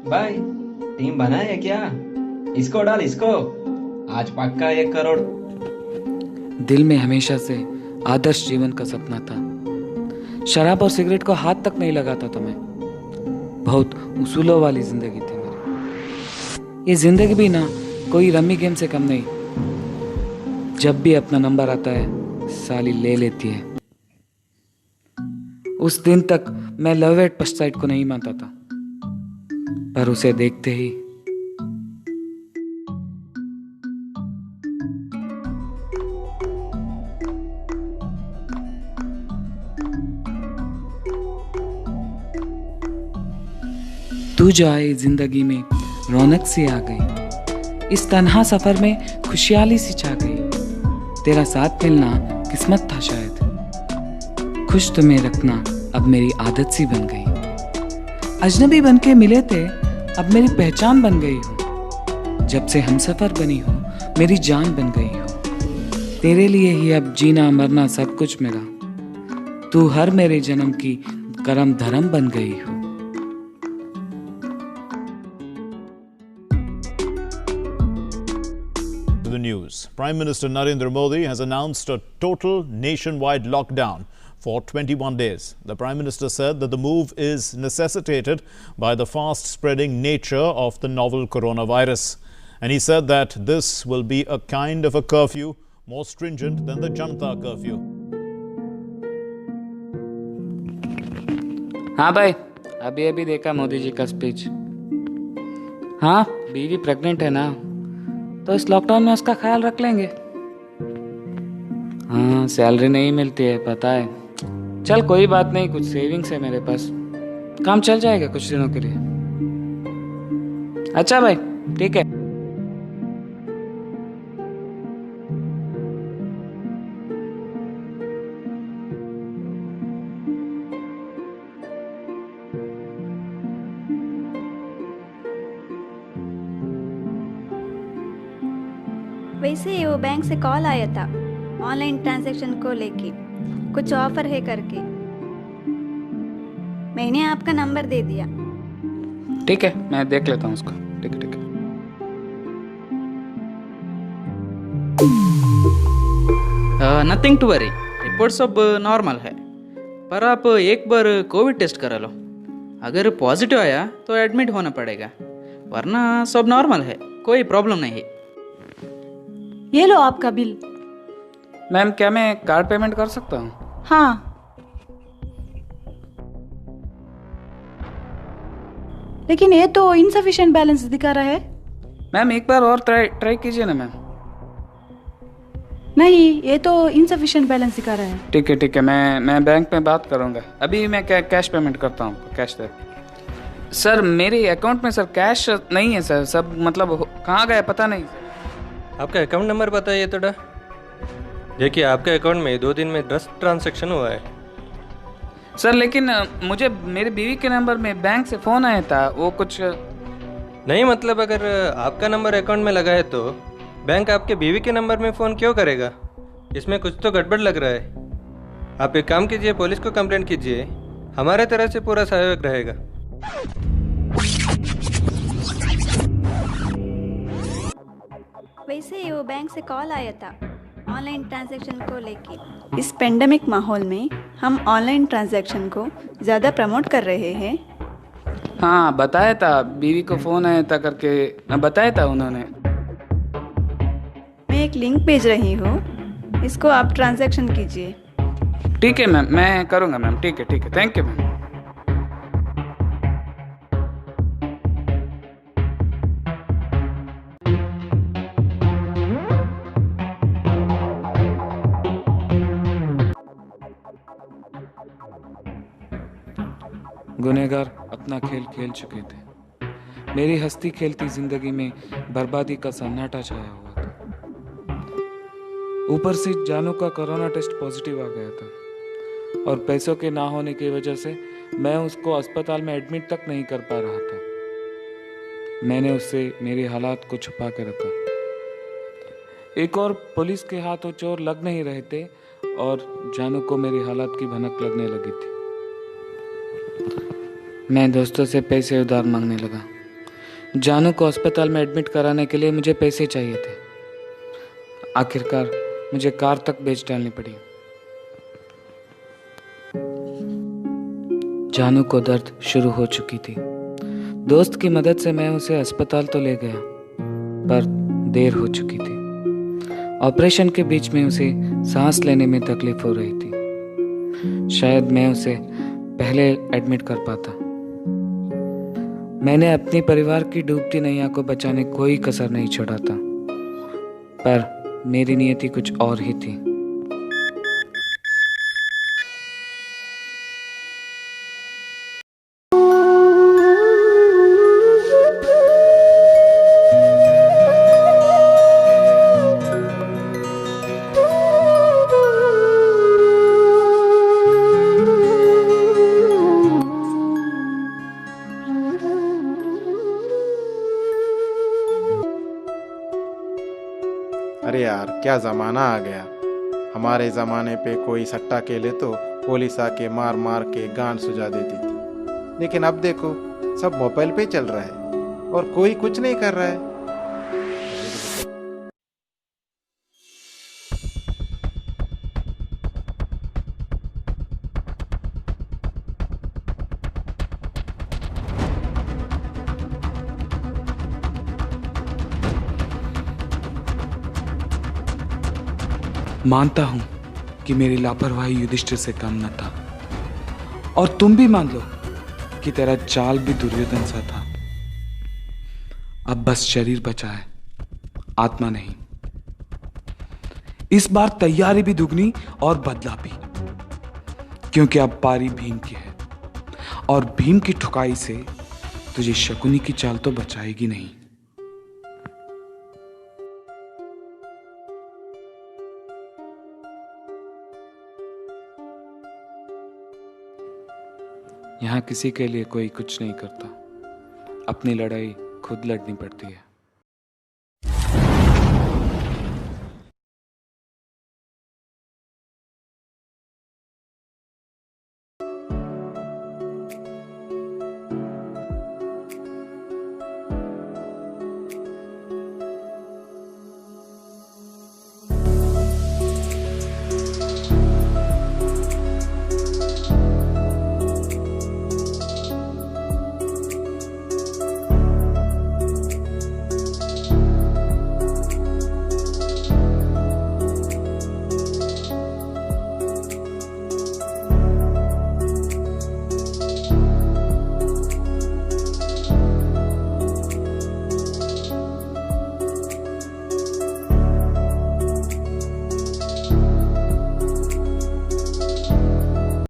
भाई, टीम बनाए क्या? इसको डाल इसको। आज पक्का 1 करोड़। दिल में हमेशा से आदर्श जीवन का सपना था। शराब और सिगरेट को हाथ तक नहीं लगाता था मैं। बहुत उसूलों वाली जिंदगी थी मेरी। ये जिंदगी भी ना कोई रम्मी गेम से कम नहीं। जब भी अपना नंबर आता है साली ले लेती है। उस दिन तक मैं लव एट फर्स्ट साइट को नहीं मानता था, पर उसे देखते ही तू जो आई जिंदगी में रौनक सी आ गई। इस तन्हा सफर में खुशहाली सी छा गई। तेरा साथ मिलना किस्मत था शायद। खुश तुम्हें रखना अब मेरी आदत सी बन गई। अजनबी बन के मिले थे अब मेरी पहचान बन गई हो। जब से हमसफर बनी हो मेरी जान बन गई हो। तेरे लिए ही अब जीना मरना सब कुछ मेरा। तू हर मेरे जन्म की करम धर्म बन गई हो। The news. Prime Minister Narendra Modi has announced a total nationwide lockdown for 21 days. The Prime Minister said that the move is necessitated by the fast-spreading nature of the novel coronavirus. And he said that this will be a kind of a curfew more stringent than the Janata curfew. हाँ भाई, अभी अभी देखा मोदी जी का speech. हाँ, बीवी pregnant है ना, तो इस लॉकडाउन में उसका ख्याल रख लेंगे। हाँ, सैलरी नहीं मिलती है पता है। चल कोई बात नहीं, कुछ सेविंग्स है मेरे पास, काम चल जाएगा कुछ दिनों के लिए। अच्छा भाई, ठीक है। वैसे ही वो बैंक से कॉल आया था ऑनलाइन ट्रांजैक्शन को लेके, कुछ ऑफर है करके। मैंने आपका नंबर दे दिया। ठीक है, मैं देख लेता हूँ उसको। ठीक है ठीक है। नथिंग टू वरी, रिपोर्ट सब नॉर्मल है। पर आप एक बार कोविड टेस्ट करा लो। अगर पॉजिटिव आया तो एडमिट होना पड़ेगा, वरना सब नॉर्मल है, कोई प्रॉब्लम नहीं है। ये लो आपका बिल। मैम, क्या मैं कार्ड पेमेंट कर सकता हूँ? हाँ, लेकिन ये तो इनसफिशिएंट बैलेंस दिखा रहा है। मैम एक बार और ट्राई कीजिए ना मैम। नहीं, ये तो इनसफिशिएंट बैलेंस दिखा रहा है। ठीक है ठीक है, मैं बैंक में बात करूँगा। अभी मैं कैश पेमेंट करता हूँ, कैश दे। सर मेरे अकाउंट में सर कैश नहीं है सर, सब मतलब कहाँ गया पता नहीं। आपका अकाउंट नंबर बताइए थोड़ा। देखिए आपके अकाउंट में 2 दिन में 10 ट्रांजैक्शन हुआ है। सर लेकिन मुझे मेरी बीवी के नंबर में बैंक से फ़ोन आया था, वो कुछ नहीं, मतलब अगर आपका नंबर अकाउंट में लगा है तो बैंक आपके बीवी के नंबर में फ़ोन क्यों करेगा? इसमें कुछ तो गड़बड़ लग रहा है। आप एक काम कीजिए, पुलिस को कंप्लेंट कीजिए, हमारे तरफ से पूरा सहयोग रहेगा। वैसे ही वो बैंक से कॉल आया था ऑनलाइन ट्रांजैक्शन को लेके। इस पेंडेमिक माहौल में हम ऑनलाइन ट्रांजैक्शन को ज़्यादा प्रमोट कर रहे हैं। हाँ बताया था, बीवी को फ़ोन आया था करके बताया था उन्होंने। मैं एक लिंक भेज रही हूँ, इसको आप ट्रांजैक्शन कीजिए। ठीक है मैम, मैं करूँगा मैम। ठीक है ठीक है, थैंक यू मैम। गुनहगार अपना खेल खेल चुके थे। मेरी हंसती खेलती जिंदगी में बर्बादी का सन्नाटा छाया हुआ था। ऊपर से जानू का कोरोना टेस्ट पॉजिटिव आ गया था और पैसों के ना होने की वजह से मैं उसको अस्पताल में एडमिट तक नहीं कर पा रहा था। मैंने उससे मेरे हालात को छुपा के रखा। एक और पुलिस के हाथों चोर लग नहीं रहे थे और जानू को मेरी हालात की भनक लगने लगी थी। मैं दोस्तों से पैसे उधार मांगने लगा। जानू को अस्पताल में एडमिट कराने के लिए मुझे पैसे चाहिए थे। आखिरकार मुझे कार तक बेच डालनी पड़ी। जानू को दर्द शुरू हो चुकी थी। दोस्त की मदद से मैं उसे अस्पताल तो ले गया, पर देर हो चुकी थी। ऑपरेशन के बीच में उसे सांस लेने में तकलीफ हो रही थी। शायद मैं उसे पहले एडमिट कर पाता। मैंने अपनी परिवार की डूबती नैया को बचाने कोई कसर नहीं छोड़ा था, पर मेरी नियति कुछ और ही थी। अरे यार, क्या ज़माना आ गया। हमारे ज़माने पे कोई सट्टा खेले तो पुलिस आके मार मार के गांड सुझा देती थी, लेकिन अब देखो सब मोबाइल पे चल रहा है और कोई कुछ नहीं कर रहा है। मानता हूं कि मेरी लापरवाही युधिष्ठिर से कम न था, और तुम भी मान लो कि तेरा चाल भी दुर्योधन सा था। अब बस शरीर बचा है, आत्मा नहीं। इस बार तैयारी भी दुगनी और बदला भी, क्योंकि अब पारी भीम की है, और भीम की ठुकाई से तुझे शकुनी की चाल तो बचाएगी नहीं। यहाँ किसी के लिए कोई कुछ नहीं करता, अपनी लड़ाई खुद लड़नी पड़ती है।